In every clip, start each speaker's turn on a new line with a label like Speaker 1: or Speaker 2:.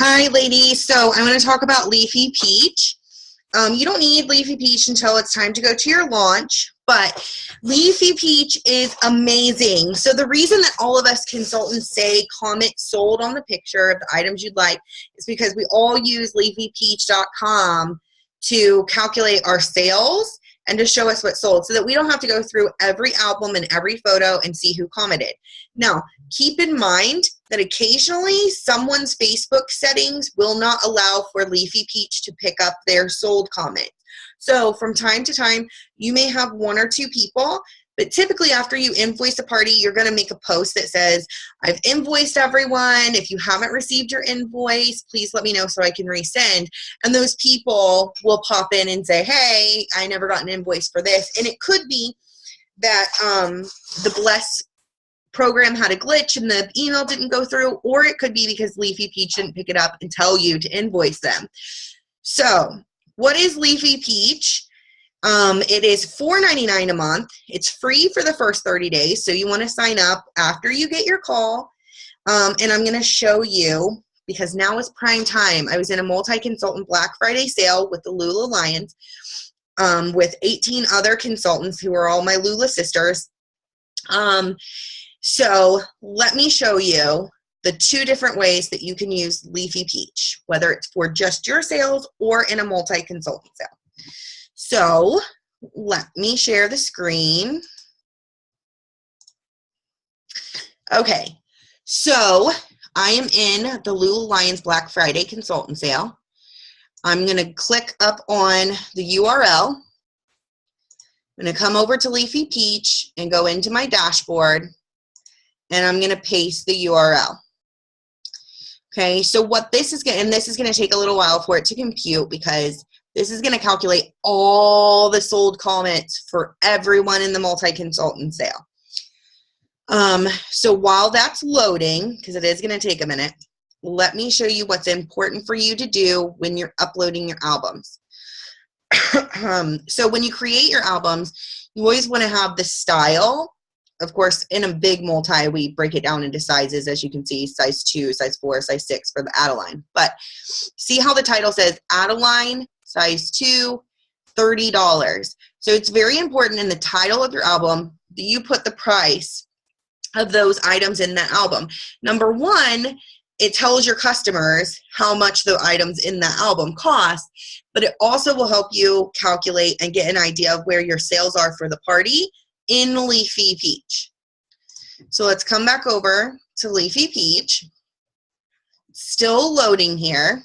Speaker 1: Hi, ladies. So I want to talk about Leafy Peach. You don't need Leafy Peach until it's time to go to your launch, but Leafy Peach is amazing. So the reason that all of us consultants say comment sold on the picture of the items you'd like is because we all use leafypeach.com to calculate our sales and to show us what sold so that we don't have to go through every album and every photo and see who commented. Now, keep in mind that occasionally someone's Facebook settings will not allow for Leafy Peach to pick up their sold comment. So from time to time, you may have one or two people, but typically after you invoice a party, you're going to make a post that says, I've invoiced everyone. If you haven't received your invoice, please let me know so I can resend. And those people will pop in and say, hey, I never got an invoice for this. And it could be that the Bless program had a glitch and the email didn't go through, or it could be because Leafy Peach didn't pick it up and tell you to invoice them. So what is Leafy Peach? It is $4.99 a month. It's free for the first 30 days, so you want to sign up after you get your call. And I'm going to show you, because now is prime time. I was in a multi-consultant Black Friday sale with the Lula Lions with 18 other consultants who are all my Lula sisters. So let me show you the two different ways that you can use Leafy Peach, whether it's for just your sales or in a multi-consultant sale. So let me share the screen. Okay, so I am in the Lula Lions Black Friday consultant sale. I'm going to click up on the URL. I'm going to come over to Leafy Peach and go into my dashboard, and I'm going to paste the URL. Okay, so what this is going to, and this is going to take a little while for it to compute because this is going to calculate all the sold comments for everyone in the multi-consultant sale. So while that's loading, because it is going to take a minute, let me show you what's important for you to do when you're uploading your albums. So when you create your albums, you always want to have the style. Of course, in a big multi, we break it down into sizes, as you can see, size 2, size 4, size 6 for the Adeline. But see how the title says Adeline, size 2, $30. So it's very important in the title of your album that you put the price of those items in that album. Number one, it tells your customers how much the items in that album cost, but it also will help you calculate and get an idea of where your sales are for the party in Leafy Peach. So let's come back over to Leafy Peach. Still loading here.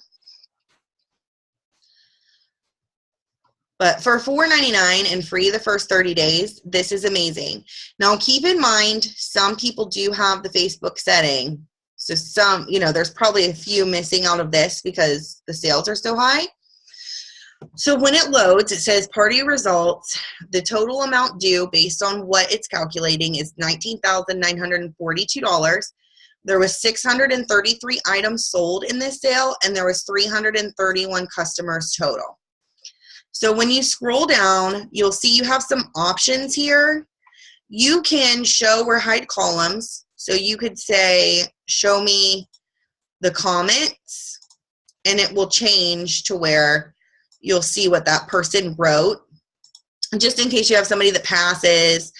Speaker 1: But for $4.99 and free the first 30 days, this is amazing. Now keep in mind, some people do have the Facebook setting. So some, you know, there's probably a few missing out of this because the sales are so high. So when it loads, it says party results. The total amount due based on what it's calculating is $19,942. There was 633 items sold in this sale, and there was 331 customers total. So when you scroll down, you'll see you have some options here. You can show or hide columns. So you could say, show me the comments, and it will change to where you'll see what that person wrote. And just in case you have somebody that passes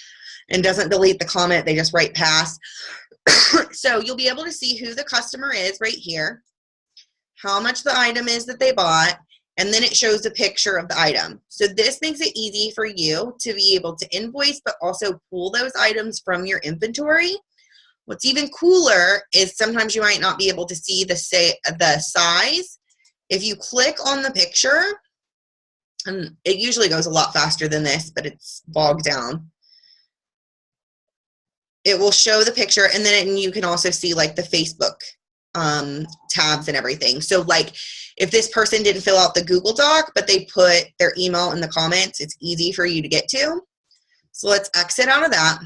Speaker 1: and doesn't delete the comment, they just write pass. So you'll be able to see who the customer is right here, how much the item is that they bought, and then it shows a picture of the item. So this makes it easy for you to be able to invoice, but also pull those items from your inventory. What's even cooler is sometimes you might not be able to see the size. If you click on the picture, and it usually goes a lot faster than this, but it's bogged down. It will show the picture, and then you can also see like the Facebook tabs and everything. So like if this person didn't fill out the Google Doc, but they put their email in the comments, it's easy for you to get to. So let's exit out of that.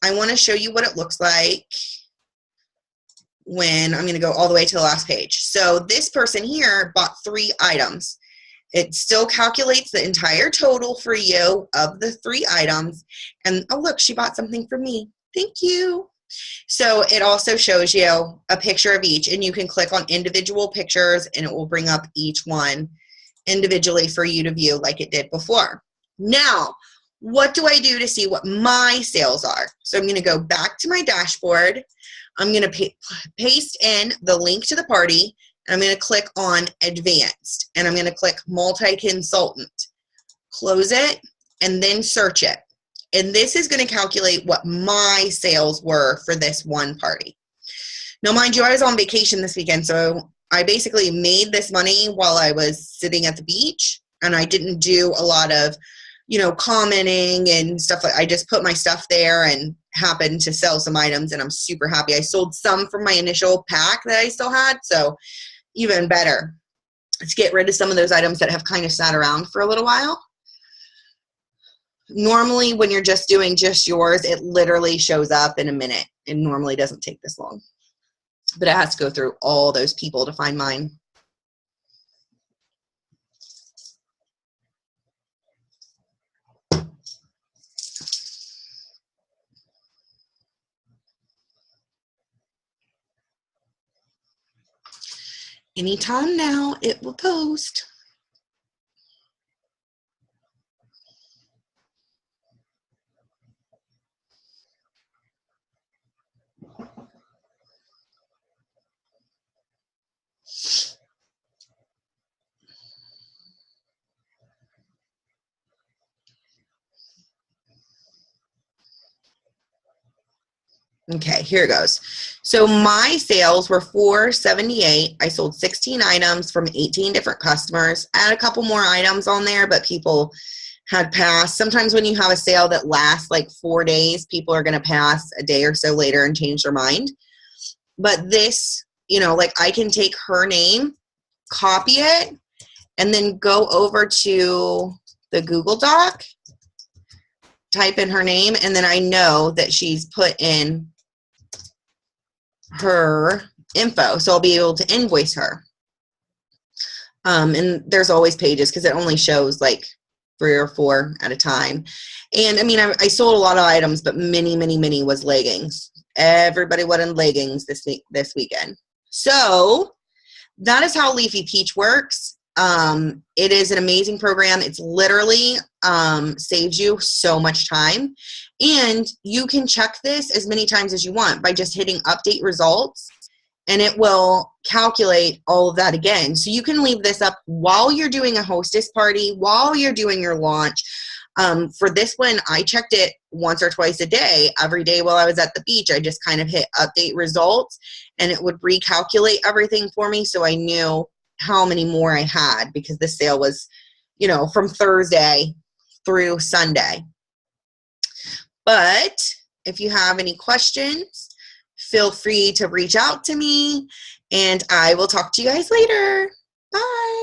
Speaker 1: I want to show you what it looks like when I'm going to go all the way to the last page. So this person here bought 3 items. It still calculates the entire total for you of the 3 items. And oh, look, she bought something from me. Thank you. So it also shows you a picture of each, and you can click on individual pictures and it will bring up each one individually for you to view like it did before. Now, what do I do to see what my sales are? So I'm going to go back to my dashboard. I'm going to paste in the link to the party, and I'm going to click on advanced, and I'm going to click multi-consultant. Close it and then search it. And this is going to calculate what my sales were for this one party. Now, mind you, I was on vacation this weekend, so I basically made this money while I was sitting at the beach, and I didn't do a lot of, you know, commenting and stuff. I just put my stuff there and happened to sell some items, and I'm super happy. I sold some from my initial pack that I still had, so even better. Let's get rid of some of those items that have kind of sat around for a little while. Normally, when you're just doing just yours, it literally shows up in a minute. It normally doesn't take this long. But it has to go through all those people to find mine. Anytime now, it will post. Okay, here it goes. So my sales were $478. I sold 16 items from 18 different customers. I had a couple more items on there, but people had passed. Sometimes when you have a sale that lasts like 4 days, people are going to pass a day or so later and change their mind. But this, you know, like I can take her name, copy it, and then go over to the Google Doc, type in her name, and then I know that she's put in her info, so I'll be able to invoice her. And there's always pages because it only shows like 3 or 4 at a time. And I mean, I sold a lot of items, but many was leggings. Everybody wanted leggings this weekend. So that is how Leafy Peach works. It is an amazing program. It's literally saves you so much time, and you can check this as many times as you want by just hitting update results, and it will calculate all of that again. So you can leave this up while you're doing a hostess party, while you're doing your launch. For this one, I checked it once or twice a day. Every day while I was at the beach, I just kind of hit update results, and it would recalculate everything for me, so I knew how many more I had, because the sale was, you know, from Thursday through Sunday. But if you have any questions, feel free to reach out to me, and I will talk to you guys later. Bye.